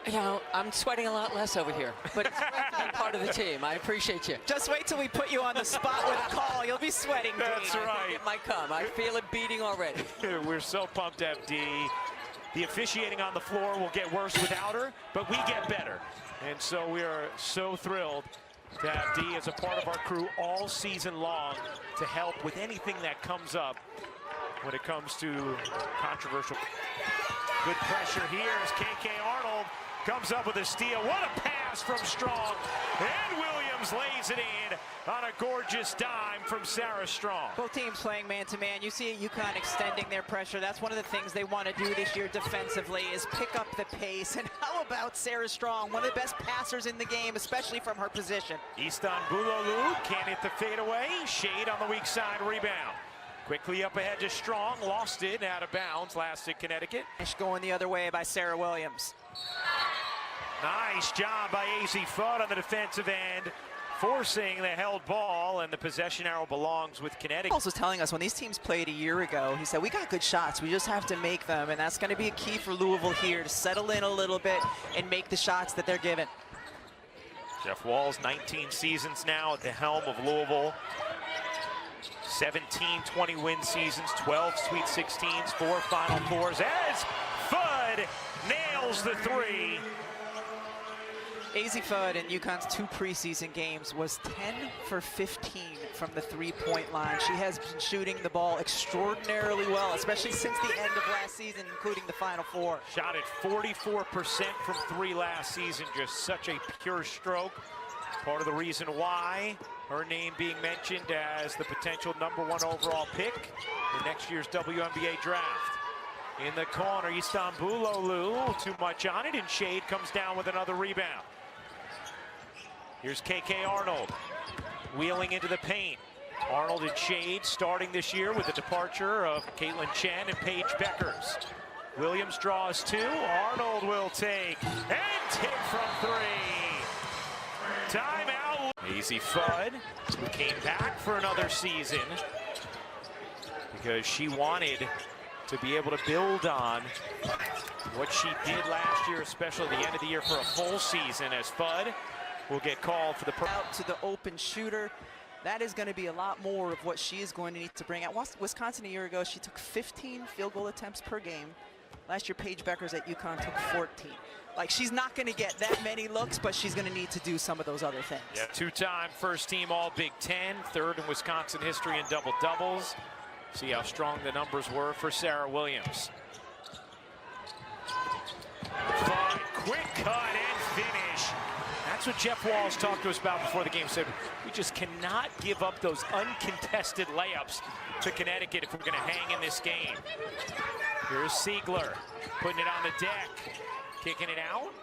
You know, I'm sweating a lot less over here, but it's great to be part of the team. I appreciate you. Just wait till we put you on the spot with a call. You'll be sweating, D. That's right. I think it might come. I feel it beating already. We're so pumped to have D. The officiating on the floor will get worse without her, but we get better. And so we are so thrilled to have D as a part of our crew all season long to help with anything that comes up when it comes to controversial. Good pressure here as KK Arnold comes up with a steal. What a pass from Strong. And Williams lays it in on a gorgeous dime from Sarah Strong. Both teams playing man-to-man. You see UConn extending their pressure. That's one of the things they want to do this year defensively is pick up the pace. And how about Sarah Strong, one of the best passers in the game, especially from her position. Istanbuloglu can't hit the fadeaway. Shade on the weak side rebound. Quickly up ahead to Strong, lost it, out of bounds, last at Connecticut. Going the other way by Sarah Williams. Nice job by AZ Fudd on the defensive end, forcing the held ball, and the possession arrow belongs with Connecticut. Charles was telling us when these teams played a year ago, he said, we got good shots, we just have to make them, and that's going to be a key for Louisville here to settle in a little bit and make the shots that they're given. Jeff Walz, 19 seasons now at the helm of Louisville. 17-20 win seasons, 12 Sweet 16s, 4 Final Fours, as Fudd nails the three. AZ Fudd in UConn's 2 preseason games was 10 for 15 from the three-point line. She has been shooting the ball extraordinarily well, especially since the end of last season, including the Final Four. Shot at 44% from 3 last season, just such a pure stroke. Part of the reason why her name being mentioned as the potential #1 overall pick in next year's WNBA draft. In the corner, Istanbuloglu, too much on it, and Shade comes down with another rebound. Here's KK Arnold, wheeling into the paint. Arnold and Shade starting this year with the departure of Caitlin Chen and Paige Beckers. Williams draws 2, Arnold will take, and tip from 3. Timeout. AZ Fudd, who came back for another season because she wanted to be able to build on what she did last year, especially at the end of the year for a full season, as Fudd will get called for the out to the open shooter. That is going to be a lot more of what she is going to need to bring out. Wisconsin a year ago, she took 15 field goal attempts per game. Last year, Paige Beckers at UConn took 14. Like, she's not going to get that many looks, but she's going to need to do some of those other things. Yeah, 2-time first team All Big Ten, 3rd in Wisconsin history in double doubles. See how strong the numbers were for Sarah Williams. Fun, quick cut and finish. That's what Jeff Walz talked to us about before the game. Said we just cannot give up those uncontested layups to Connecticut if we're going to hang in this game. Here's Siegler putting it on the deck, kicking it out.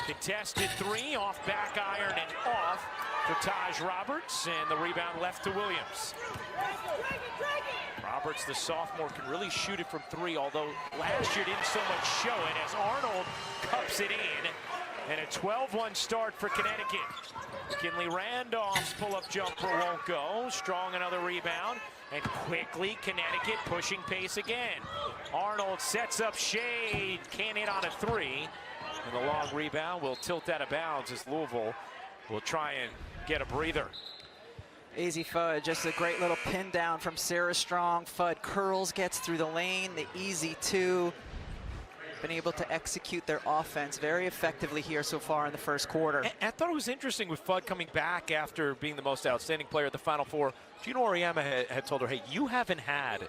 Contested 3 off back iron and off for Taj Roberts, and the rebound left to Williams. Roberts, the sophomore, can really shoot it from 3, although last year didn't so much show it as Arnold cups it in. And a 12-1 start for Connecticut. McKinley Randolph's pull-up jumper won't go. Strong another rebound. And quickly, Connecticut pushing pace again. Arnold sets up Shade. Can't hit on a 3. And the long rebound will tilt out of bounds as Louisville will try and get a breather. AZ Fudd, just a great little pin down from Sarah Strong. Fudd curls, gets through the lane, the easy 2. Been able to execute their offense very effectively here so far in the first quarter. And I thought it was interesting with Fudd coming back after being the most outstanding player at the Final Four. Gino Auriemma had told her, hey, you haven't had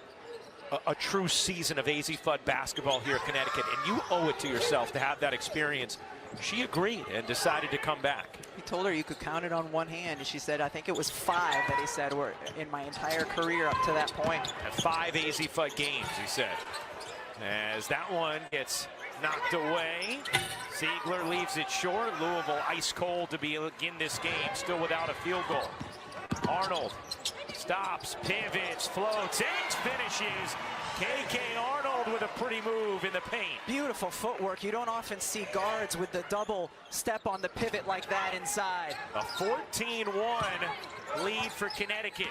a true season of AZ Fudd basketball here at Connecticut, and you owe it to yourself to have that experience. She agreed and decided to come back. He told her you could count it on one hand, and she said, I think it was 5 that he said were in my entire career up to that point. At 5 AZ Fudd games, he said. As that one gets knocked away, Siegler leaves it short. Louisville ice cold to begin this game, still without a field goal. Arnold stops, pivots, floats, and finishes. KK Arnold with a pretty move in the paint. Beautiful footwork. You don't often see guards with the double step on the pivot like that inside. A 14-1 lead for Connecticut.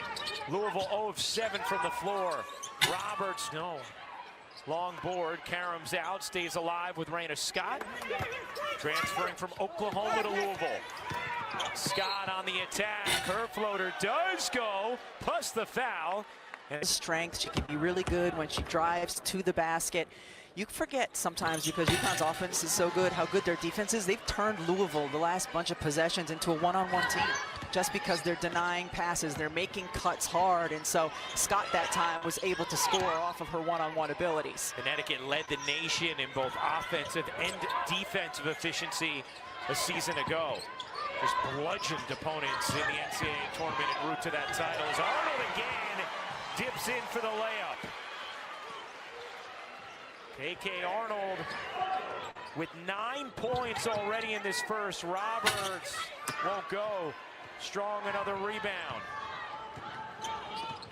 Louisville 0 of 7 from the floor. Roberts, no. Long board, Karam's out, stays alive with Raina Scott. Transferring from Oklahoma to Louisville. Scott on the attack, her floater does go, plus the foul. And strength, she can be really good when she drives to the basket. You forget sometimes, because UConn's offense is so good, how good their defense is. They've turned Louisville the last bunch of possessions into a one-on-one team just because they're denying passes, they're making cuts hard, and so Scott that time was able to score off of her one-on-one abilities. Connecticut led the nation in both offensive and defensive efficiency a season ago. Just bludgeoned opponents in the NCAA tournament en route to that title as Arnold again dips in for the layup. KK Arnold with 9 points already in this first. Roberts won't go. Strong, another rebound.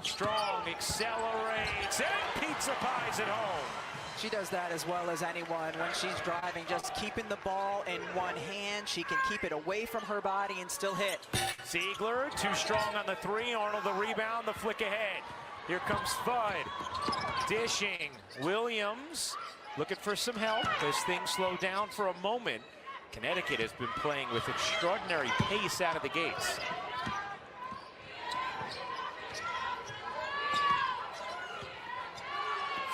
Strong accelerates and pizza pies at home. She does that as well as anyone when she's driving, just keeping the ball in one hand. She can keep it away from her body and still hit. Ziegler, too strong on the three. Arnold the rebound, the flick ahead. Here comes Fudd. Dishing. Williams looking for some help as things slow down for a moment. Connecticut has been playing with extraordinary pace out of the gates.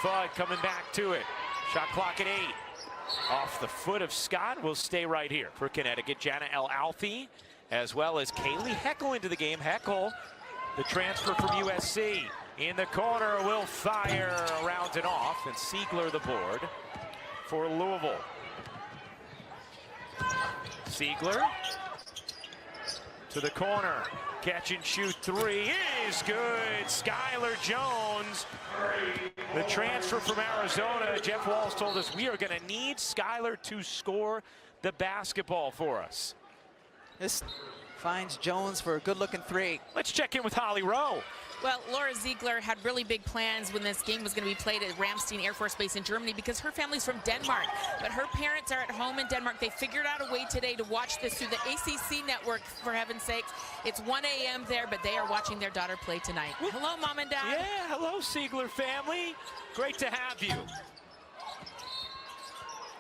Fudd coming back to it. Shot clock at 8. Off the foot of Scott, will stay right here for Connecticut. Jana El-Alfi, as well as Kaylee Heckel into the game. Heckel, the transfer from USC. In the corner, will fire around and off, and Ziegler the board for Louisville. Ziegler to the corner. Catch and shoot three is good. Skylar Jones, the transfer from Arizona. Jeff Walz told us we are going to need Skylar to score the basketball for us. This finds Jones for a good-looking three. Let's check in with Holly Rowe. Well, Laura Ziegler had really big plans when this game was going to be played at Ramstein Air Force Base in Germany because her family's from Denmark. But her parents are at home in Denmark. They figured out a way today to watch this through the ACC network, for heaven's sakes. It's 1 a.m. there, but they are watching their daughter play tonight. Hello, Mom and Dad. Yeah, hello, Ziegler family. Great to have you.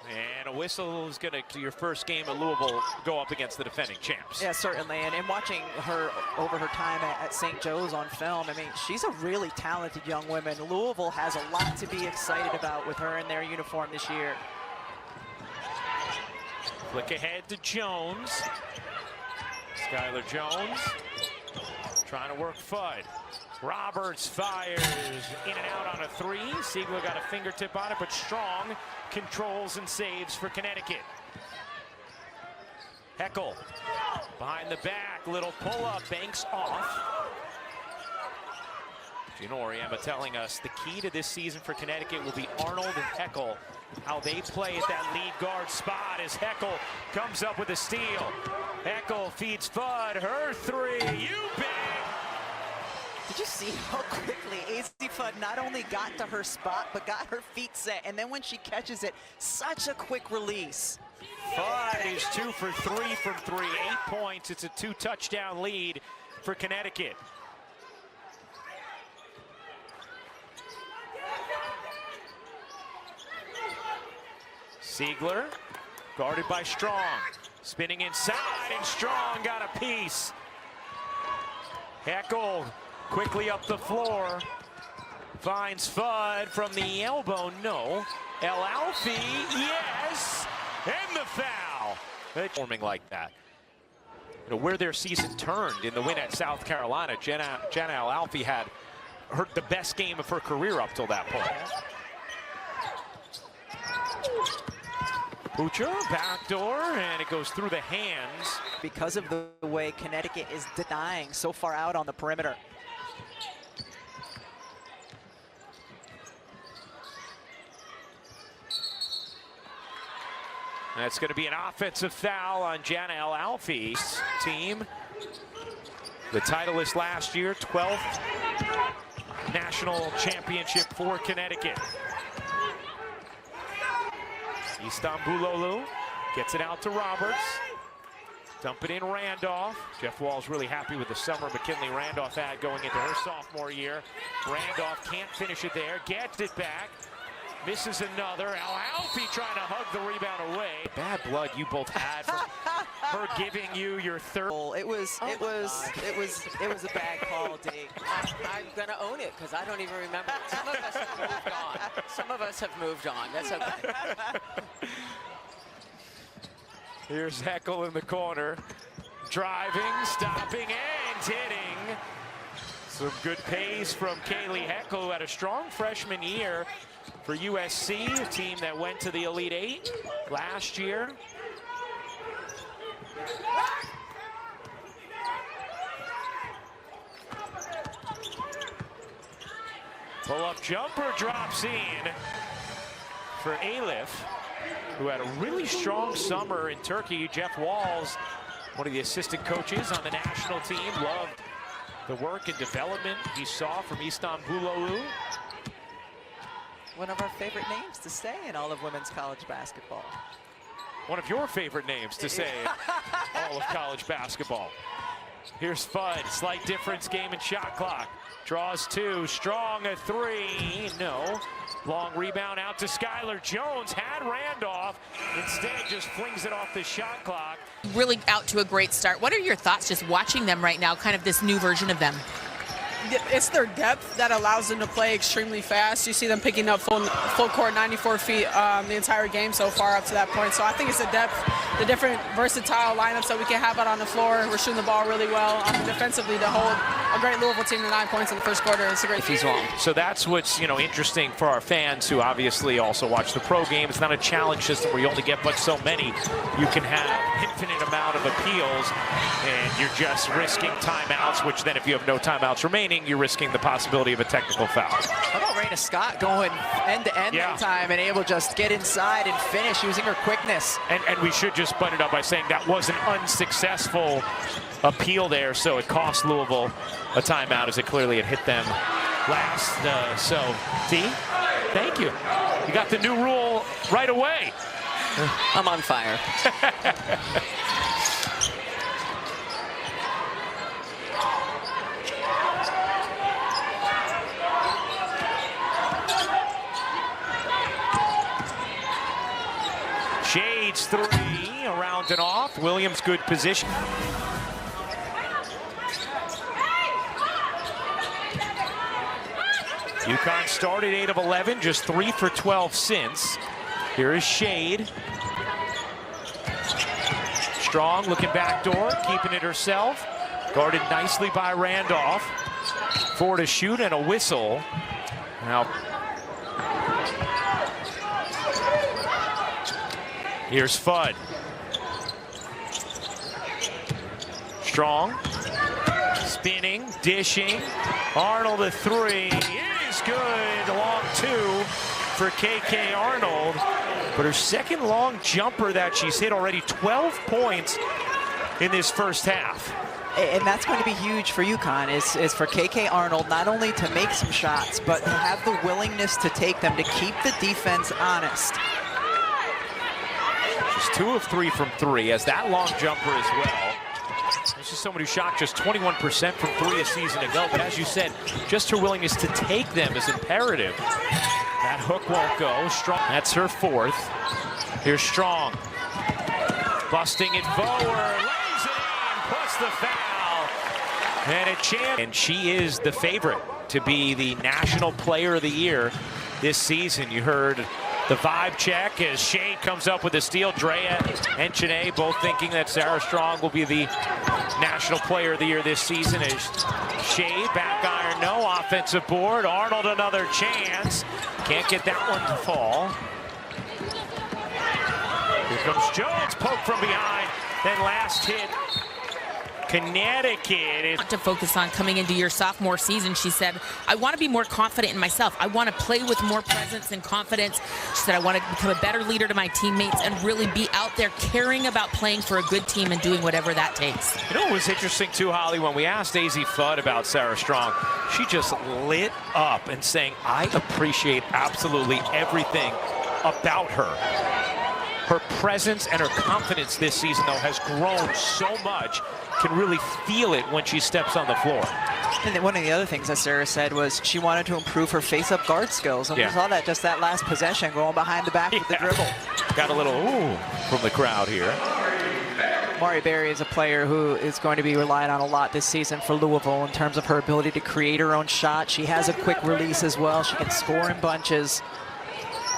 And a whistle is going to your first game at Louisville go up against the defending champs. Yeah, certainly. And watching her over her time at St. Joe's on film, I mean, she's a really talented young woman. Louisville has a lot to be excited about with her in their uniform this year. Flick ahead to Jones. Skylar Jones trying to work Fudd. Roberts fires in and out on a three. Ziegler got a fingertip on it, but Strong controls and saves for Connecticut. Heckel behind the back, little pull-up, banks off. Gino Auriemma telling us the key to this season for Connecticut will be Arnold and Heckel, how they play at that lead guard spot as Heckel comes up with a steal. Heckel feeds Fudd, her three, you bet! Did you see how quickly AZ Fudd not only got to her spot, but got her feet set? And then when she catches it, such a quick release. Fudd is 2 for 3 from 3, 8 points. It's a 2-touchdown lead for Connecticut. Ziegler, guarded by Strong. Spinning inside, and Strong got a piece. Heckel quickly up the floor. Finds Fudd from the elbow, no. El-Alfi, yes! And the foul. Forming like that. You know, where their season turned in the win at South Carolina, Jana El-Alfi had the best game of her career up till that point. Butcher, backdoor, and it goes through the hands. Because of the way Connecticut is denying so far out on the perimeter. That's going to be an offensive foul on Jana El-Alfi's team. The titleist last year, 12th national championship for Connecticut. Istanbuloglu gets it out to Roberts. Dump it in Randolph. Jeff Walz really happy with the summer McKinley Randolph had going into her sophomore year. Randolph can't finish it there, gets it back. Misses another. Al-Alfi trying to hug the rebound away. Bad blood you both had from her giving you your third. It was a bad call, Dave. I'm going to own it because I don't even remember. Some of us have moved on. Some of us have moved on. That's okay. Here's Heckel in the corner. Driving, stopping, and hitting. Some good pace from Kaylee Heckel, who had a strong freshman year for USC, a team that went to the Elite Eight last year. Pull-up jumper drops in for Elif, who had a really strong summer in Turkey. Jeff Walls, one of the assistant coaches on the national team, loved the work and development he saw from Istanbul. One of our favorite names to say in all of women's college basketball. One of your favorite names to say in all of college basketball. Here's Fudd, slight difference, game and shot clock. Draws two, Strong a three, no. Long rebound out to Skylar Jones, had Randolph, instead just flings it off the shot clock. Really out to a great start. What are your thoughts just watching them right now, kind of this new version of them? It's their depth that allows them to play extremely fast. You see them picking up full court, 94 feet the entire game so far up to that point. So I think it's the depth, the different versatile lineups that we can have out on the floor. We're shooting the ball really well. Defensively, to hold a great Louisville team to 9 points in the first quarter, it's a great feat. So that's what's interesting for our fans who obviously also watch the pro game. It's not a challenge system where you only get but so many. You can have infinite amount of appeals, and you're just risking timeouts, which then if you have no timeouts remaining, you're risking the possibility of a technical foul. How about Raina Scott going end-to-end that time and able to just get inside and finish using her quickness? And we should just button it up by saying that was an unsuccessful appeal there, so it cost Louisville a timeout as it clearly had hit them last. So, T, thank you. You got the new rule right away. I'm on fire. Shades three, around and off. Williams, good position. UConn started 8 of 11, just 3 for 12 since. Here is Shade. Strong looking backdoor, keeping it herself. Guarded nicely by Randolph. 4 to shoot and a whistle. Now, here's Fudd. Strong. Spinning, dishing. Arnold a three. It is good. Long two for KK Arnold. But her second long jumper that she's hit already, 12 points in this first half. And that's going to be huge for UConn, is for KK Arnold not only to make some shots, but to have the willingness to take them, to keep the defense honest. She's 2 of 3 from 3, as that long jumper as well. This is someone who shot just 21% from 3 a season ago, but as you said, just her willingness to take them is imperative. That hook won't go. Strong. That's her 4th. Here's Strong. Busting it forward. Lays it in. Plus the foul. And a chance. And she is the favorite to be the National Player of the Year this season. You heard the vibe check as Shade comes up with a steal. Drea and Chene both thinking that Sarah Strong will be the National Player of the Year this season. As Shade, back iron, no offensive board. Arnold another chance. Can't get that one to fall. Here comes Jones, poke from behind. Then last hit, Connecticut is to focus on coming into your sophomore season. She said, I want to be more confident in myself. I want to play with more presence and confidence. She said, I want to become a better leader to my teammates and really be out there caring about playing for a good team and doing whatever that takes. You know what was interesting too, Holly, when we asked AZ Fudd about Sarah Strong, she just lit up and saying, I appreciate absolutely everything about her. Her presence and her confidence this season, though, has grown so much. Can really feel it when she steps on the floor. And then one of the other things that Sarah said was she wanted to improve her face-up guard skills. And we saw that just that last possession, going behind the back with the dribble. Got a little ooh from the crowd here. Mari Berry is a player who is going to be relied on a lot this season for Louisville in terms of her ability to create her own shot. She has a quick release as well. She can score in bunches.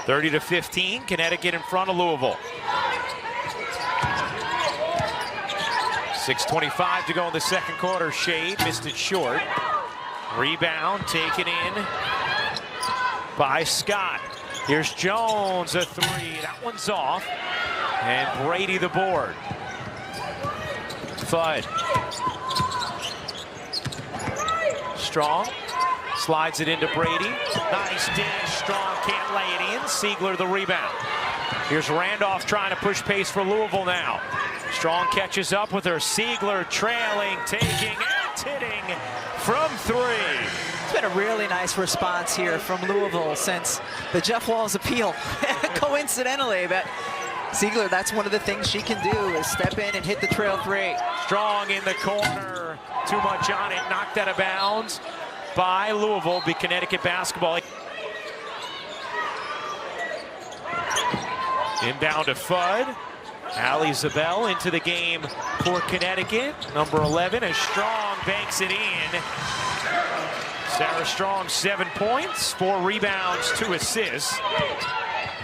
30-15, Connecticut in front of Louisville. 6:25 to go in the second quarter. Shade missed it short. Rebound taken in by Scott. Here's Jones, a three. That one's off. And Brady the board. Fudd. Strong slides it into Brady. Nice dish. Strong can't lay it in. Siegler the rebound. Here's Randolph trying to push pace for Louisville now. Strong catches up with her. Siegler trailing, taking and hitting from three. It's been a really nice response here from Louisville since the Jeff Walz appeal. Coincidentally, but Siegler, that's one of the things she can do is step in and hit the trail three. Strong in the corner. Too much on it. Knocked out of bounds by Louisville. Be Connecticut basketball. Inbound to Fudd. Allie Zabel into the game for Connecticut. Number 11 as Strong banks it in. Sarah Strong, 7 points, 4 rebounds, 2 assists.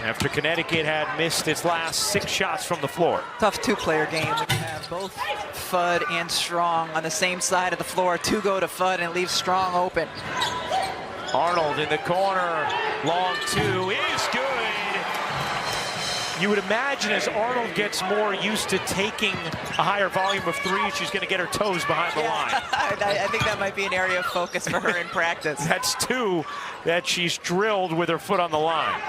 After Connecticut had missed its last 6 shots from the floor. Tough two-player game when you have both Fudd and Strong on the same side of the floor. 2 go to Fudd and it leaves Strong open. Arnold in the corner. Long 2 is good. You would imagine as Arnold gets more used to taking a higher volume of threes, she's going to get her toes behind the line. I think that might be an area of focus for her in practice. That's 2 that she's drilled with her foot on the line.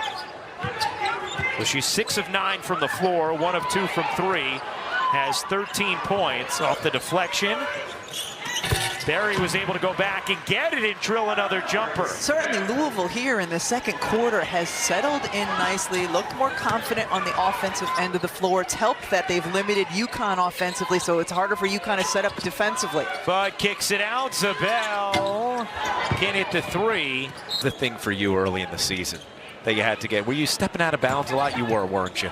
So she's 6 of 9 from the floor, 1 of 2 from 3. Has 13 points off the deflection. Berry was able to go back and get it and drill another jumper. Certainly Louisville here in the second quarter has settled in nicely, looked more confident on the offensive end of the floor. It's helped that they've limited UConn offensively, so it's harder for UConn to set up defensively. Bud kicks it out. Zabel can hit the 3. The thing for you early in the season that you had to get. Were you stepping out of bounds a lot? You were, weren't you?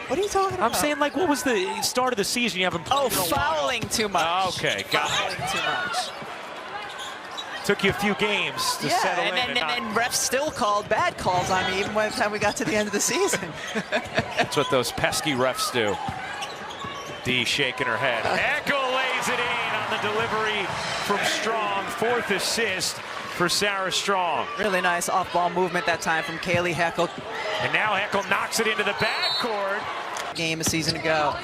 What are you talking about? I'm saying, like, what was the start of the season? You haven't. Oh, fouling too much. Okay, got it. Too much. Took you a few games to settle in. And refs still called bad calls on me even by the time we got to the end of the season. That's what those pesky refs do. Dee shaking her head. Echo lays it in on the delivery from Strong. 4th assist for Sarah Strong. Really nice off-ball movement that time from Kaylee Heckel. And now Heckel knocks it into the backcourt. Game a season ago.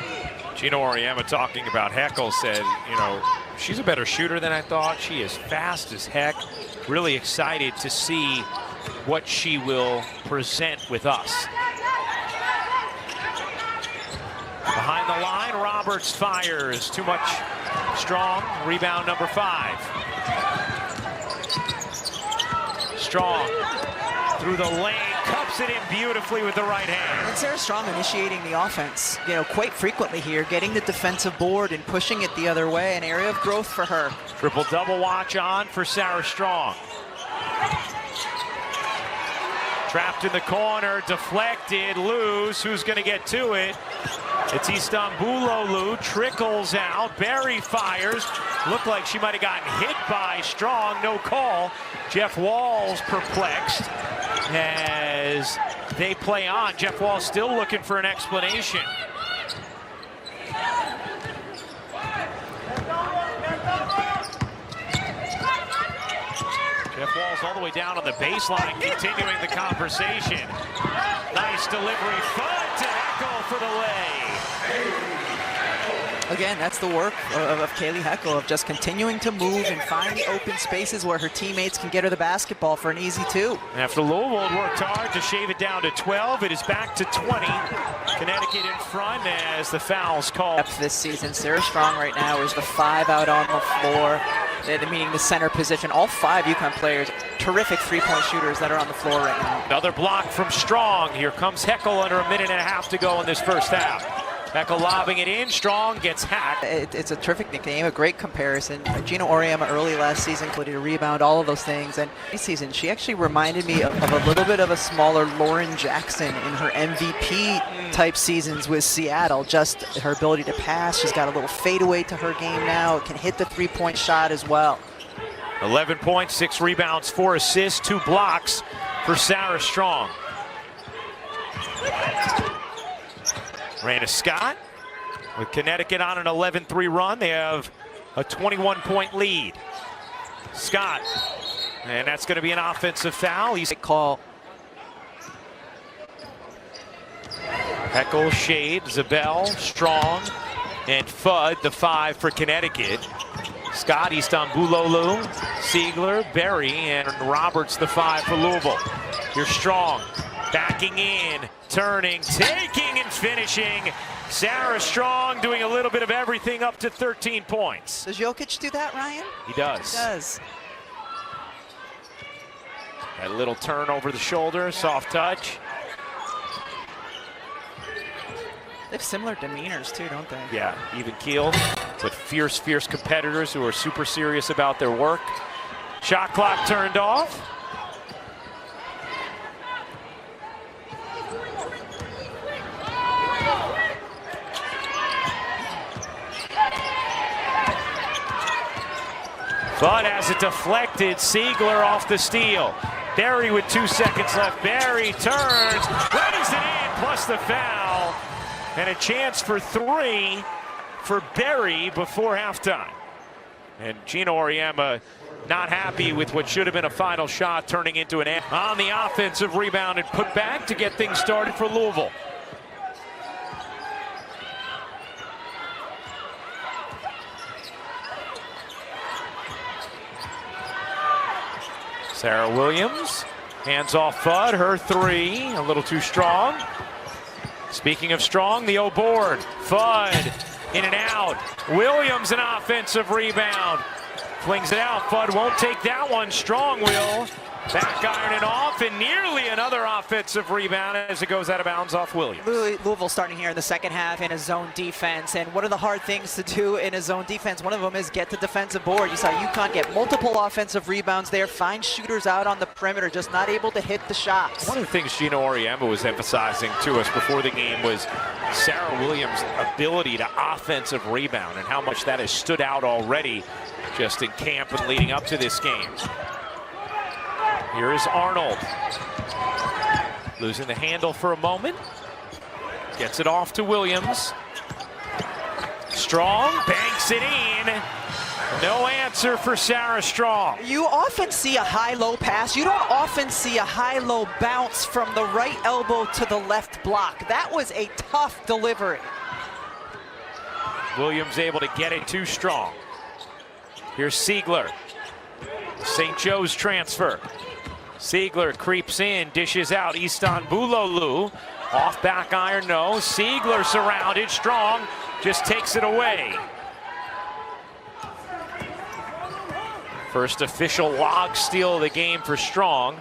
Gino Auriemma talking about Heckel said, you know, she's a better shooter than I thought. She is fast as heck. Really excited to see what she will present with us. Behind the line, Roberts fires. Too much. Strong. Rebound number 5. Strong through the lane, cups it in beautifully with the right hand. And Sarah Strong initiating the offense, you know, quite frequently here, getting the defensive board and pushing it the other way, an area of growth for her. Triple-double watch on for Sarah Strong. Trapped in the corner, deflected, loose. Who's going to get to it? It's Istanbuloglu, trickles out. Berry fires. Looked like she might have gotten hit by Strong. No call. Jeff Walz perplexed as they play on. Jeff Walz still looking for an explanation. Jeff Walz all the way down on the baseline, continuing the conversation. Nice delivery. Fudd to Heckel for the lay. Again, that's the work of Kaylee Heckel, of just continuing to move and find the open spaces where her teammates can get her the basketball for an easy 2. After Louisville had worked hard to shave it down to 12, it is back to 20. Connecticut in front as the foul's called. This season, Sarah Strong right now is the 5 out on the floor. meaning the center position. All 5 UConn players, terrific three-point shooters that are on the floor right now. Another block from Strong. Here comes Heckel under a minute and a half to go in this first half. Heckel lobbing it in. Strong gets hacked. It's a terrific nickname, a great comparison. Gina Auriemma early last season, ability to rebound, all of those things. And this season, she actually reminded me of a little bit of a smaller Lauren Jackson in her MVP type seasons with Seattle. Just her ability to pass. She's got a little fadeaway to her game now. Can hit the three-point shot as well. 11 points, 6 rebounds, 4 assists, 2 blocks for Sarah Strong. Rana Scott with Connecticut on an 11-3 run. They have a 21-point lead. Scott, and that's going to be an offensive foul. He's call. Heckel, Shade, Zabel, Strong, and Fudd, the 5 for Connecticut. Scott, Istanbuloglu, Siegler, Berry, and Roberts, the 5 for Louisville. Here's Strong, backing in, turning, taking, and finishing. Sarah Strong doing a little bit of everything, up to 13 points. Does Jokic do that, Ryan? He does. He does. That little turn over the shoulder, soft touch. They have similar demeanors too, don't they? Yeah, even keel, but fierce competitors who are super serious about their work. Shot clock turned off. But as it deflected, Siegler off the steal. Berry with 2 seconds left. Berry turns, lays it in, plus the foul. And a chance for 3 for Berry before halftime. And Gina Auriemma not happy with what should have been a final shot, turning into an on the offensive rebound and put back to get things started for Louisville. Sarah Williams, hands off Fudd, her 3, a little too strong. Speaking of strong, the O board. Fudd in and out. Williams an offensive rebound. Flings it out. Fudd won't take that one. Strong will. Back ironing off, and nearly another offensive rebound as it goes out of bounds off Williams. Louisville starting here in the second half in a zone defense, and what are the hard things to do in a zone defense? One of them is get the defensive board. You saw UConn get multiple offensive rebounds there, find shooters out on the perimeter, just not able to hit the shots. One of the things Gina Auriemma was emphasizing to us before the game was Sarah Williams' ability to offensive rebound and how much that has stood out already just in camp and leading up to this game. Here is Arnold, losing the handle for a moment, gets it off to Williams. Strong banks it in. No answer for Sarah Strong. You often see a high-low pass. You don't often see a high-low bounce from the right elbow to the left block. That was a tough delivery. Williams able to get it to Strong. Here's Siegler, St. Joe's transfer. Siegler creeps in, dishes out. Istanbuloglu off back iron, no. Siegler surrounded. Strong just takes it away. First official log steal of the game for Strong.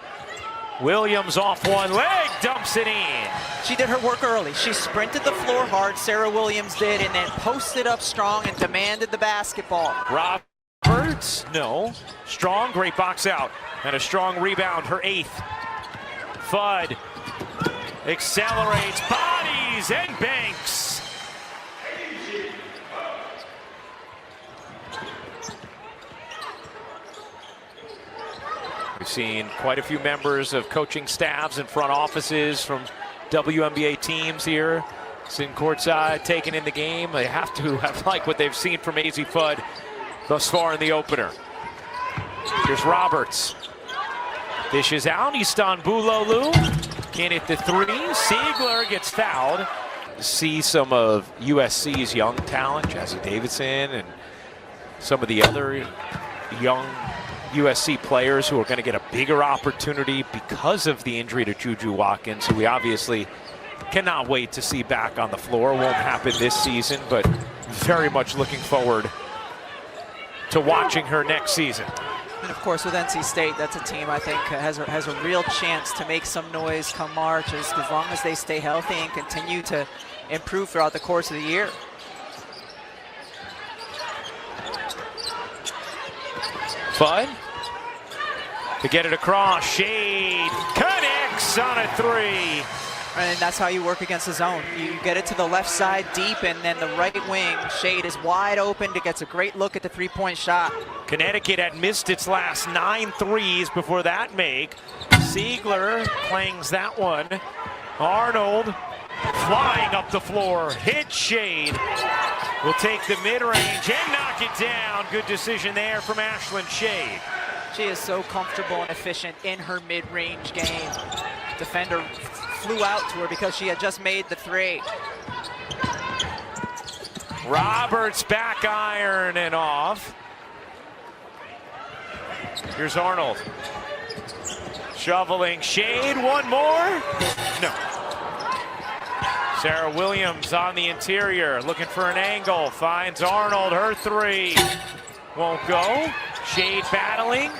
Williams off one leg, dumps it in. She did her work early. She sprinted the floor hard, Sarah Williams did, and then posted up strong and demanded the basketball. Roberts, no. Strong, great box out. And a strong rebound, her 8th. Fudd accelerates, bodies, and banks. We've seen quite a few members of coaching staffs and front offices from WNBA teams here sitting courtside, taking in the game. They have to have liked what they've seen from AZ Fudd thus far in the opener. Here's Roberts. Dishes out. Istanbuloglu can't hit the 3. Siegler gets fouled. See some of USC's young talent, Jesse Davidson, and some of the other young USC players who are going to get a bigger opportunity because of the injury to Juju Watkins, who we obviously cannot wait to see back on the floor. Won't happen this season, but very much looking forward to watching her next season. And of course, with NC State, that's a team I think has a real chance to make some noise come March, as long as they stay healthy and continue to improve throughout the course of the year. Fudd to get it across. Shade connects on a three. And that's how you work against the zone. You get it to the left side deep, and then the right wing, Shade, is wide open. It gets a great look at the three-point shot. Connecticut had missed its last 9 threes before that make. Siegler clangs that one. Arnold flying up the floor, hit Shade. Will take the mid-range and knock it down. Good decision there from Ashlyn Shade. She is so comfortable and efficient in her mid-range game. Defender flew out to her because she had just made the three. Roberts back iron and off. Here's Arnold. Shoveling Shade, one more. No. Sarah Williams on the interior, looking for an angle. Finds Arnold, her three. Won't go. Shade battling.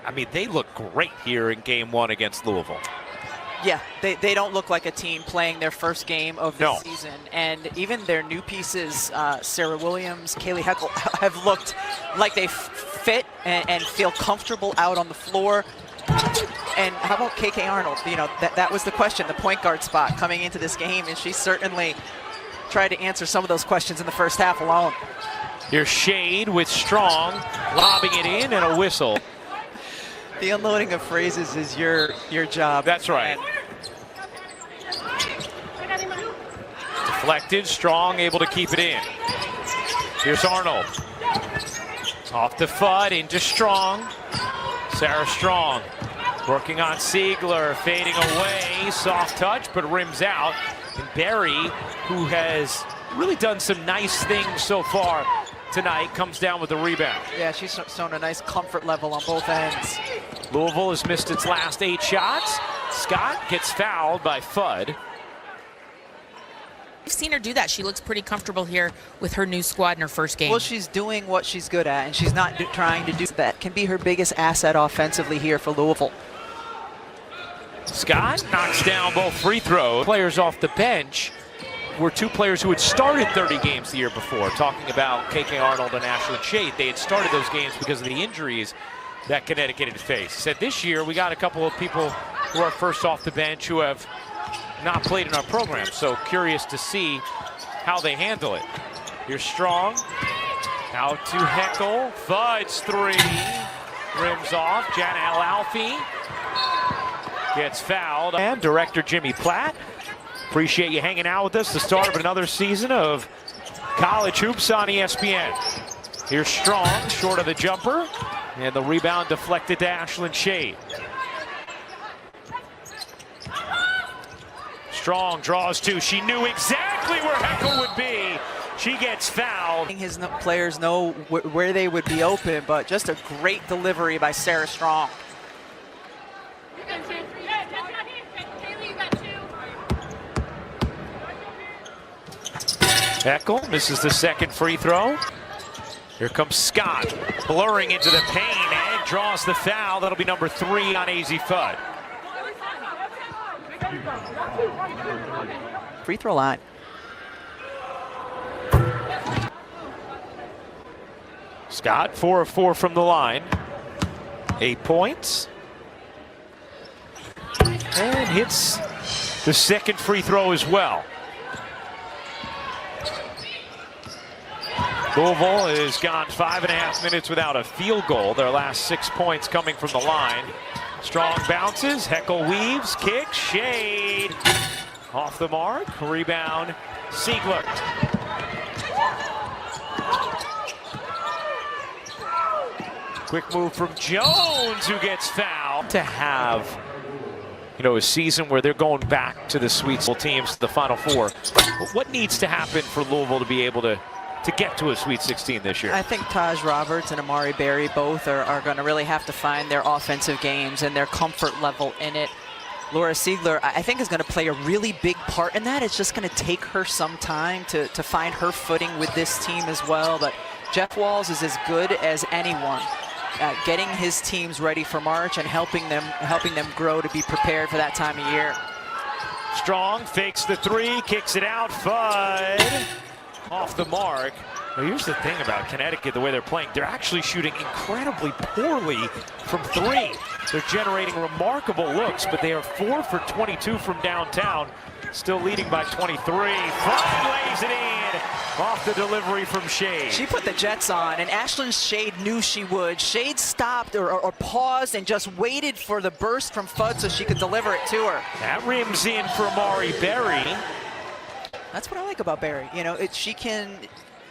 I mean, they look great here in game 1 against Louisville. Yeah, they don't look like a team playing their first game of the season. And even their new pieces, Sarah Williams, Kaylee Heckel, have looked like they fit and feel comfortable out on the floor. And how about KK Arnold? You know, that was the question, the point guard spot coming into this game, and she certainly tried to answer some of those questions in the first half alone. Here's Shade with Strong, lobbing it in and a whistle. The unloading of phrases is your job. That's right. Deflected, Strong able to keep it in. Here's Arnold. Off the Fudd, into Strong. Sarah Strong working on Siegler, fading away. Soft touch, but rims out. And Barry, who has really done some nice things so far tonight, comes down with the rebound. Yeah, she's shown a nice comfort level on both ends. Louisville has missed its last 8 shots. Scott gets fouled by Fudd. I've seen her do that. She looks pretty comfortable here with her new squad in her first game. Well, she's doing what she's good at, and she's not trying to do that. Can be her biggest asset offensively here for Louisville. Scott knocks down both free throws. Players off the bench were 2 players who had started 30 games the year before. Talking about KK Arnold and Ashlyn Shade. They had started those games because of the injuries that Connecticut had faced. He said this year we got a couple of people who are first off the bench who have not played in our program. So curious to see how they handle it. Here's Strong. Out to Heckel. Fudd's three. Rims off. Jana El-Alfi gets fouled. And director Jimmy Platt. Appreciate you hanging out with us. The start of another season of College Hoops on ESPN. Here's Strong, short of the jumper. And the rebound deflected to Ashlyn Shade. Strong draws 2. She knew exactly where Heckel would be. She gets fouled. His players know where they would be open, but just a great delivery by Sarah Strong. Heckel misses the second free throw. Here comes Scott, blurring into the paint and draws the foul. That'll be number 3 on AZ Fudd. Free throw line. Scott, 4 of 4 from the line. 8 points. And hits the second free throw as well. Louisville has gone 5.5 minutes without a field goal. Their last 6 points coming from the line. Strong bounces, Heckel weaves, kicks, Shade. Off the mark, rebound, Siegler. Quick move from Jones, who gets fouled. To have, you know, a season where they're going back to the Sweet teams, the Final Four. What needs to happen for Louisville to be able to get to a Sweet 16 this year? I think Taj Roberts and Amari Berry both are going to really have to find their offensive games and their comfort level in it. Laura Siegler, I think, is going to play a really big part in that. It's just going to take her some time to find her footing with this team as well. But Jeff Walz is as good as anyone at getting his teams ready for March and helping them grow to be prepared for that time of year. Strong fakes the three, kicks it out. Fudd off the mark. Now here's the thing about Connecticut, the way they're playing. They're actually shooting incredibly poorly from three. They're generating remarkable looks, but they are 4 for 22 from downtown. Still leading by 23. Fudd lays it in off the delivery from Shade. She put the Jets on, and Ashlyn Shade knew she would. Shade stopped or paused and just waited for the burst from Fudd so she could deliver it to her. That rims in for Mari Berry. That's what I like about Berry. You know, she can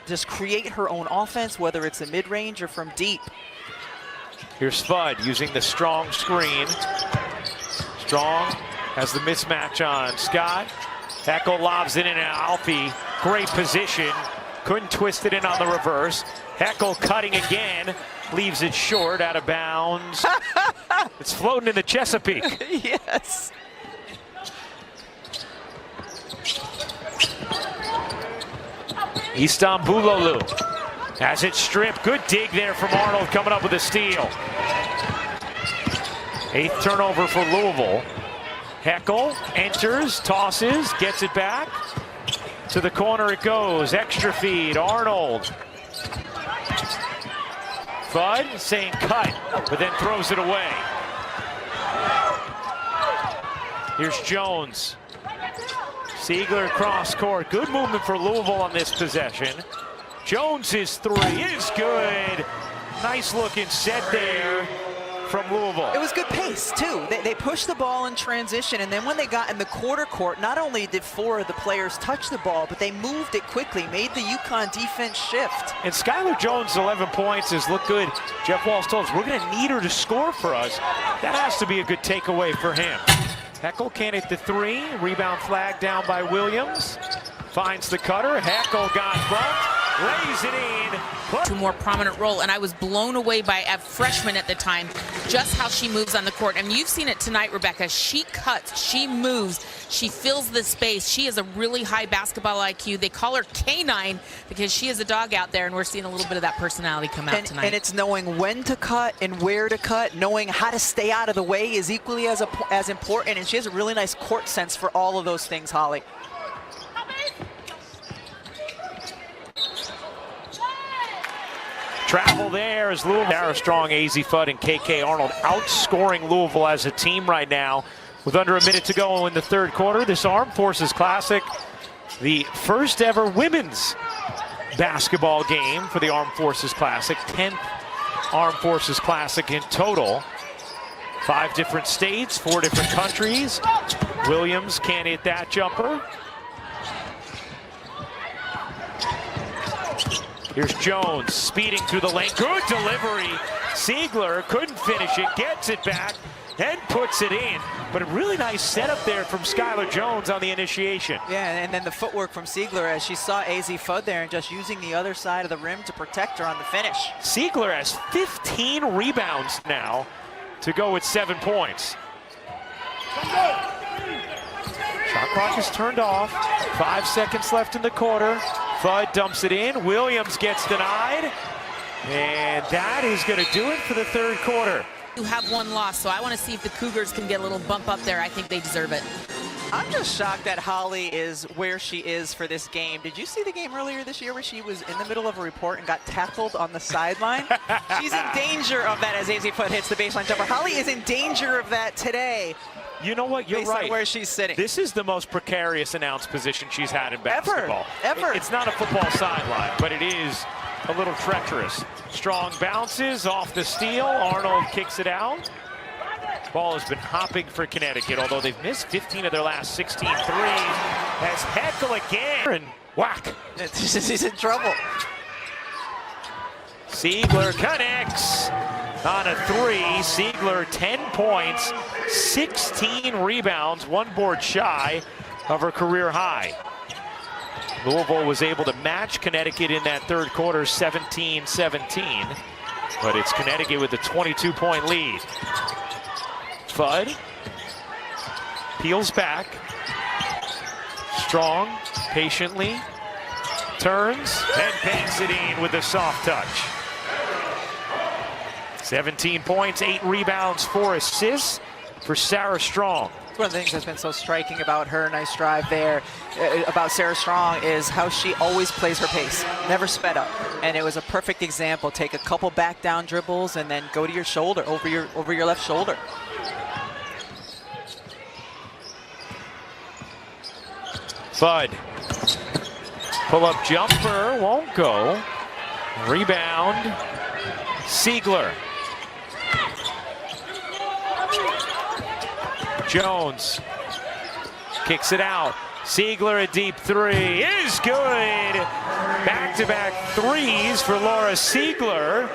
just create her own offense, whether it's a mid-range or from deep. Here's Fudd using the Strong screen. Strong has the mismatch on Scott. Heckel lobs it in, and Alfie, great position. Couldn't twist it in on the reverse. Heckel cutting again, leaves it short, out of bounds. It's floating in the Chesapeake. Yes. Istanbulolu has it stripped. Good dig there from Arnold, coming up with a steal. 8th turnover for Louisville. Heckel enters, tosses, gets it back. To the corner it goes. Extra feed, Arnold. Fudd saying cut, but then throws it away. Here's Jones. Siegler cross court. Good movement for Louisville on this possession. Jones's three is good. Nice looking set there from Louisville. It was good pace, too. They pushed the ball in transition, and then when they got in the quarter court, not only did 4 of the players touch the ball, but they moved it quickly, made the UConn defense shift. And Skylar Jones, 11 points, has looked good. Jeff Walz told us, we're going to need her to score for us. That has to be a good takeaway for him. Heckel can't hit the three. Rebound flag down by Williams. Finds the cutter. Heckel got bumped. Lays it in. To a more prominent role, and I was blown away by a freshman at the time, just how she moves on the court. And you've seen it tonight, Rebecca. She cuts, she moves, she fills the space. She has a really high basketball IQ. They call her K9 because she is a dog out there, and we're seeing a little bit of that personality come out tonight. And it's knowing when to cut and where to cut, knowing how to stay out of the way is equally as important, and she has a really nice court sense for all of those things, Holly. Travel there as Louisville. Tara Strong, AZ Fudd, and KK Arnold outscoring Louisville as a team right now. With under a minute to go in the third quarter, this Armed Forces Classic, the first ever women's basketball game for the Armed Forces Classic. 10th Armed Forces Classic in total. 5 different states, 4 different countries. Williams can't hit that jumper. Here's Jones speeding through the lane. Good delivery. Siegler couldn't finish it, gets it back, and puts it in. But a really nice setup there from Skylar Jones on the initiation. Yeah, and then the footwork from Siegler as she saw AZ Fudd there and just using the other side of the rim to protect her on the finish. Siegler has 15 rebounds now to go with 7 points. Shot clock is turned off. 5 seconds left in the quarter. Fudd dumps it in. Williams gets denied. And that is going to do it for the third quarter. You have one loss, so I want to see if the Cougars can get a little bump up there. I think they deserve it. I'm just shocked that Holly is where she is for this game. Did you see the game earlier this year where she was in the middle of a report and got tackled on the sideline? She's in danger of that as AZ Fudd hits the baseline jumper. Holly is in danger of that today. You know what? You're based on right. where she's sitting. This is the most precarious announced position she's had in basketball. Ever. It's not a football sideline, but it is a little treacherous. Strong bounces off the steal. Arnold kicks it out. Ball has been hopping for Connecticut, although they've missed 15 of their last 16 threes. As Heckel again, and whack. She's in trouble. Siegler connects on a three. Siegler 10 points, 16 rebounds, 1 board shy of her career high. Louisville was able to match Connecticut in that third quarter, 17-17. But it's Connecticut with a 22-point lead. Fudd peels back. Strong, patiently, turns and banks it in with a soft touch. 17 points, 8 rebounds, 4 assists for Sarah Strong. One of the things that's been so striking about her, nice drive there, about Sarah Strong, is how she always plays her pace, never sped up. And it was a perfect example. Take a couple back down dribbles and then go to your shoulder, over your left shoulder. Fudd. Pull-up jumper, won't go. Rebound, Siegler. Jones kicks it out. Siegler, a deep three is good. Back-to-back threes for Laura Siegler,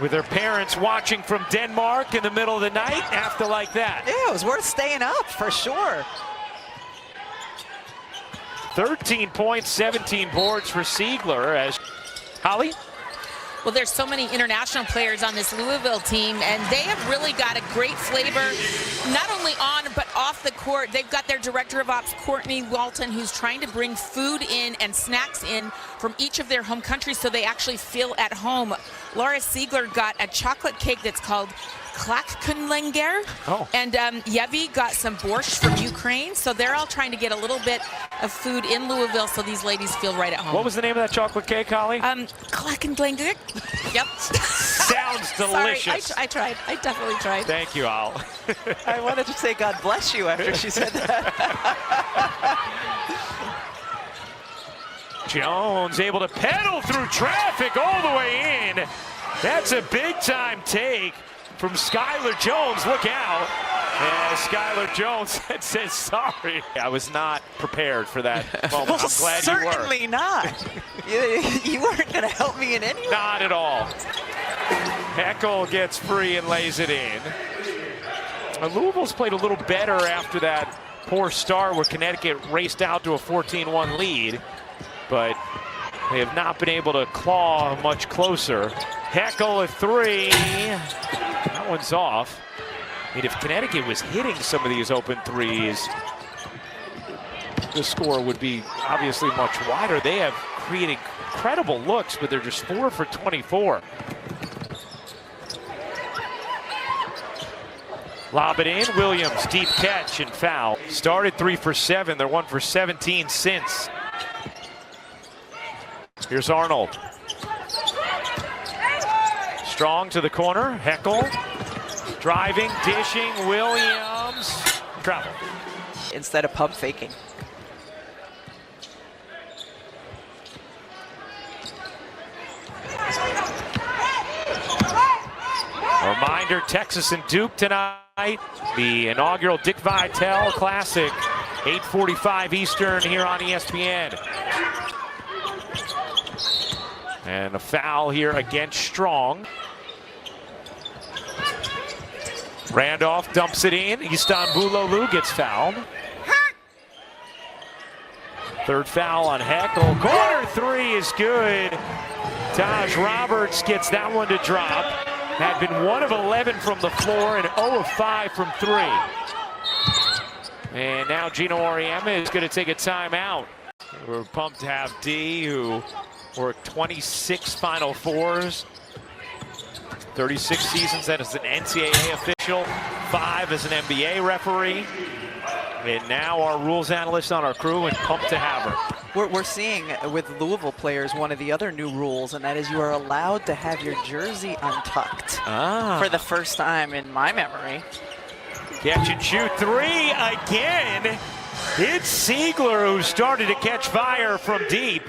with her parents watching from Denmark in the middle of the night after like that. Yeah, it was worth staying up for sure. 13 points, 17 boards for Siegler. As Holly? Well, there's so many international players on this Louisville team, and they have really got a great flavor, not only on but off the court. They've got their director of ops, Courtney Walton, who's trying to bring food in and snacks in from each of their home countries so they actually feel at home. Laura Siegler got a chocolate cake that's called Klakkunlenger, and Yevi got some borscht from Ukraine, so they're all trying to get a little bit of food in Louisville so these ladies feel right at home. What was the name of that chocolate cake, Holly? Klakkunlenger. Yep. Sounds delicious. Sorry, I tried. I definitely tried. Thank you, Al. I wanted to say God bless you after she said that. Jones able to pedal through traffic all the way in. That's a big-time take from Skylar Jones. Look out. And Skylar Jones says sorry. I was not prepared for that moment. Well, I'm glad you were. certainly not. You weren't going to help me in any way. Not at all. Heckel gets free and lays it in. Louisville's played a little better after that poor start where Connecticut raced out to a 14-1 lead, but they have not been able to claw much closer. Heckel a three. That one's off. I mean, if Connecticut was hitting some of these open threes, the score would be obviously much wider. They have created incredible looks, but they're just 4 for 24. Lob it in. Williams, deep catch and foul. Started 3 for 7. They're 1 for 17 since. Here's Arnold. Strong to the corner. Heckel. Driving, dishing, Williams. Travel. Instead of pump faking. A reminder, Texas and Duke tonight. The inaugural Dick Vitale Classic. 8:45 Eastern here on ESPN. And a foul here against Strong. Randolph dumps it in. Istanbuloglu gets fouled. Third foul on Heckel. Corner three is good. Taj Roberts gets that one to drop. Had been 1 of 11 from the floor and 0 of 5 from 3. And now Gino Auriemma is going to take a timeout. We're pumped to have D, who worked 26 Final Fours. 36 seasons as an NCAA official, 5 as an NBA referee, and now our rules analyst on our crew, and pumped to have her. We're seeing with Louisville players one of the other new rules, and that is you are allowed to have your jersey untucked for the first time in my memory. Catch and shoot three again. It's Siegler who started to catch fire from deep.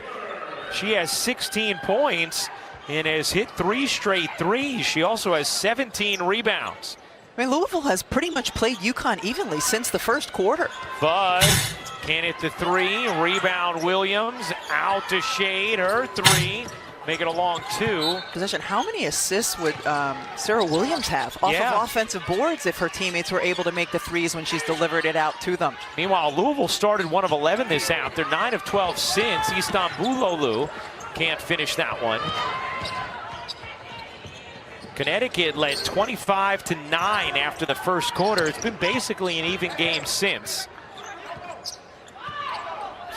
She has 16 points. And has hit 3 straight threes. She also has 17 rebounds. I mean, Louisville has pretty much played UConn evenly since the first quarter. But can't hit the 3. Rebound Williams out to Shade. Her 3. Make it a long 2. Possession. How many assists would Sarah Williams have off of offensive boards if her teammates were able to make the threes when she's delivered it out to them? Meanwhile, Louisville started 1 of 11 this half. They're 9 of 12 since. Istanbuloglu can't finish that one. Connecticut led 25-9 after the first quarter. It's been basically an even game since.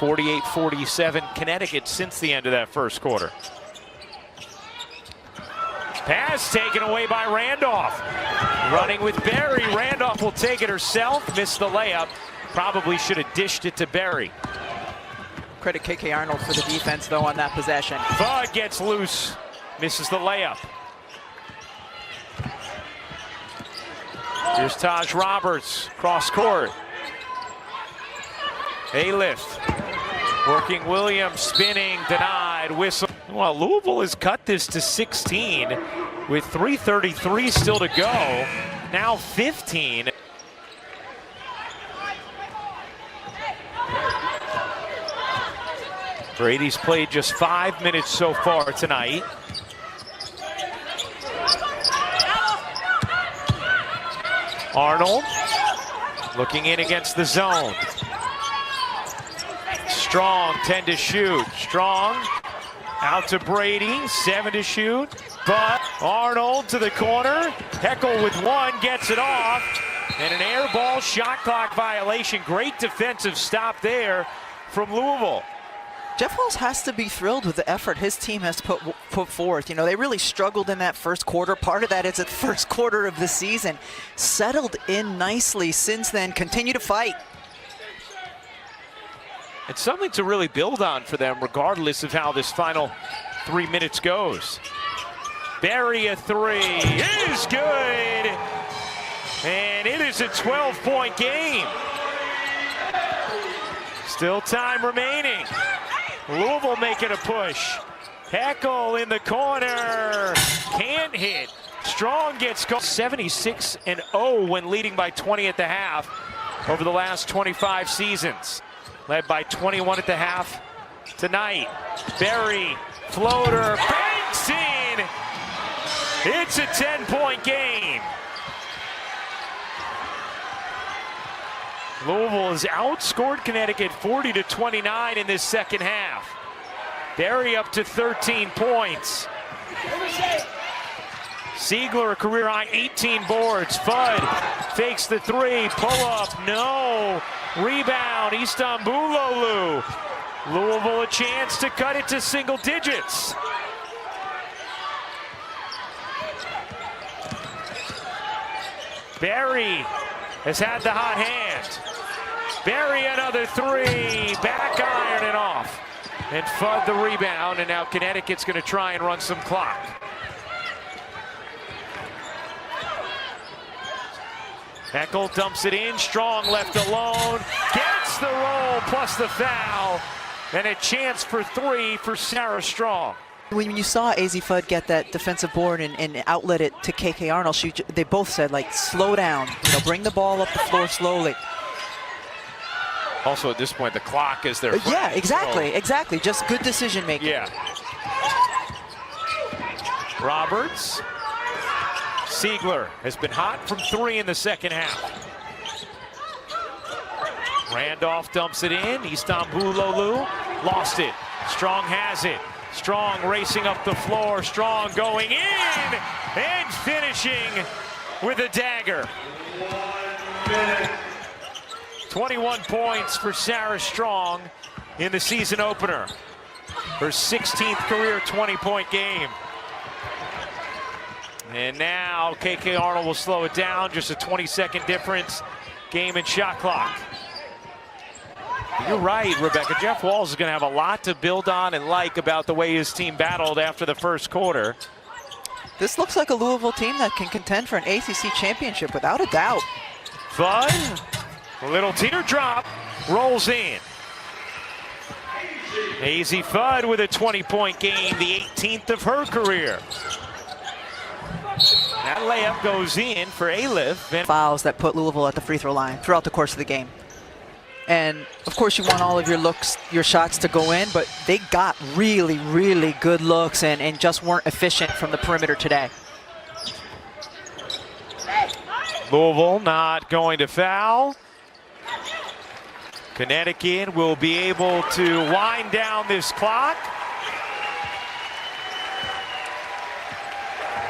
48-47 Connecticut since the end of that first quarter. Pass taken away by Randolph. Running with Berry. Randolph will take it herself. Missed the layup. Probably should have dished it to Berry. Credit KK Arnold for the defense, though, on that possession. Bud gets loose. Misses the layup. Here's Taj Roberts. Cross court. A-lift. Working Williams. Spinning. Denied. Whistle. Well, Louisville has cut this to 16 with 3:33 still to go. Now 15. Brady's played just 5 minutes so far tonight. Arnold looking in against the zone. Strong, 10 to shoot. Strong out to Brady, 7 to shoot. But Arnold to the corner. Heckel with 1, gets it off. And an air ball, shot clock violation. Great defensive stop there from Louisville. Jeff Walz has to be thrilled with the effort his team has put forth. You know, they really struggled in that first quarter. Part of that is the first quarter of the season. Settled in nicely since then. Continue to fight. It's something to really build on for them, regardless of how this final 3 minutes goes. Berry a 3 is good. And it is a 12-point game. Still time remaining. Louisville making a push. Heckel in the corner. Can't hit. Strong gets 76-0 when leading by 20 at the half over the last 25 seasons. Led by 21 at the half tonight. Berry, floater, banks in. It's a 10-point game. Louisville has outscored Connecticut 40-29 in this second half. Berry up to 13 points. Siegler, a career high 18 boards. Fudd fakes the 3, pull up, no. Rebound, Istanbuloglu. Louisville a chance to cut it to single digits. Berry has had the hot hand. Berry another 3, back iron and off. And Fudd the rebound, and now Connecticut's going to try and run some clock. Heckel dumps it in, Strong left alone, gets the roll plus the foul, and a chance for 3 for Sarah Strong. When you saw AZ Fudd get that defensive board and outlet it to KK Arnold, they both said, like, slow down, you know, bring the ball up the floor slowly. Also, at this point, the clock is their friend. Yeah, exactly. Just good decision making. Yeah. Roberts. Siegler has been hot from 3 in the second half. Randolph dumps it in. Istanbuloglu lost it. Strong has it. Strong racing up the floor. Strong going in and finishing with a dagger. 21 points for Sarah Strong in the season opener. Her 16th career 20-point game. And now KK Arnold will slow it down. Just a 20-second difference. Game and shot clock. You're right, Rebecca. Jeff Walz is going to have a lot to build on and like about the way his team battled after the first quarter. This looks like a Louisville team that can contend for an ACC championship without a doubt. Fudd, a little teardrop, rolls in. AZ Fudd with a 20-point game, the 18th of her career. That layup goes in for A-Lift. Fouls that put Louisville at the free throw line throughout the course of the game. And of course you want all of your shots to go in, but they got really, really good looks and just weren't efficient from the perimeter today. Louisville not going to foul. Connecticut will be able to wind down this clock.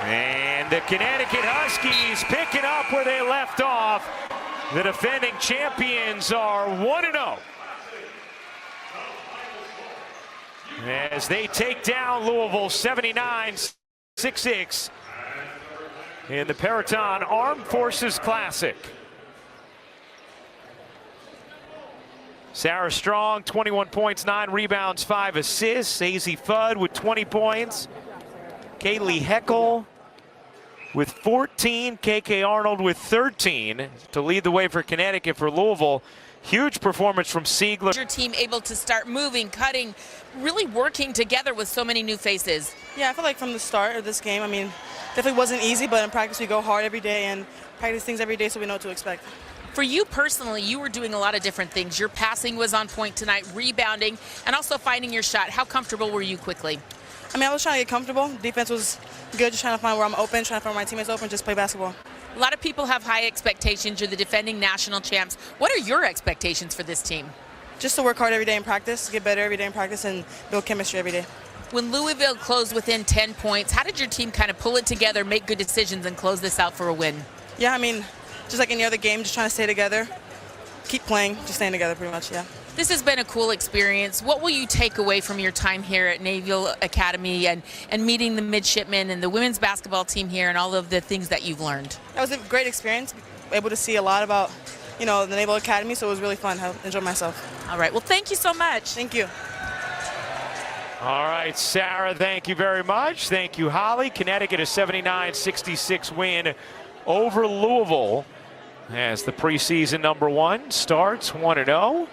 And the Connecticut Huskies picking up where they left off. The defending champions are 1-0. as they take down Louisville 79-66 in the Peraton Armed Forces Classic. Sarah Strong, 21 points, 9 rebounds, 5 assists. Azzi Fudd with 20 points. Kaylee Heckel with 14. KK Arnold with 13 to lead the way for Connecticut. For Louisville, huge performance from Siegler. Your team able to start moving, cutting, really working together with so many new faces. Yeah, I feel like from the start of this game, I mean, definitely wasn't easy, but in practice we go hard every day and practice things every day so we know what to expect. For you personally, you were doing a lot of different things. Your passing was on point tonight, rebounding, and also finding your shot. How comfortable were you quickly? I mean, I was trying to get comfortable. Defense was good, just trying to find where I'm open, trying to find where my teammates open, just play basketball. A lot of people have high expectations. You're the defending national champs. What are your expectations for this team? Just to work hard every day in practice, get better every day in practice, and build chemistry every day. When Louisville closed within 10 points, how did your team kind of pull it together, make good decisions, and close this out for a win? Yeah, I mean, just like any other game, just trying to stay together, keep playing, just staying together pretty much, yeah. This has been a cool experience. What will you take away from your time here at Naval Academy and meeting the midshipmen and the women's basketball team here and all of the things that you've learned? That was a great experience, able to see a lot about, you know, the Naval Academy, so it was really fun. I enjoyed myself. All right, well, thank you so much. Thank you. All right, Sarah, thank you very much. Thank you, Holly. Connecticut a 79-66 win over Louisville as the preseason #1 starts 1-0.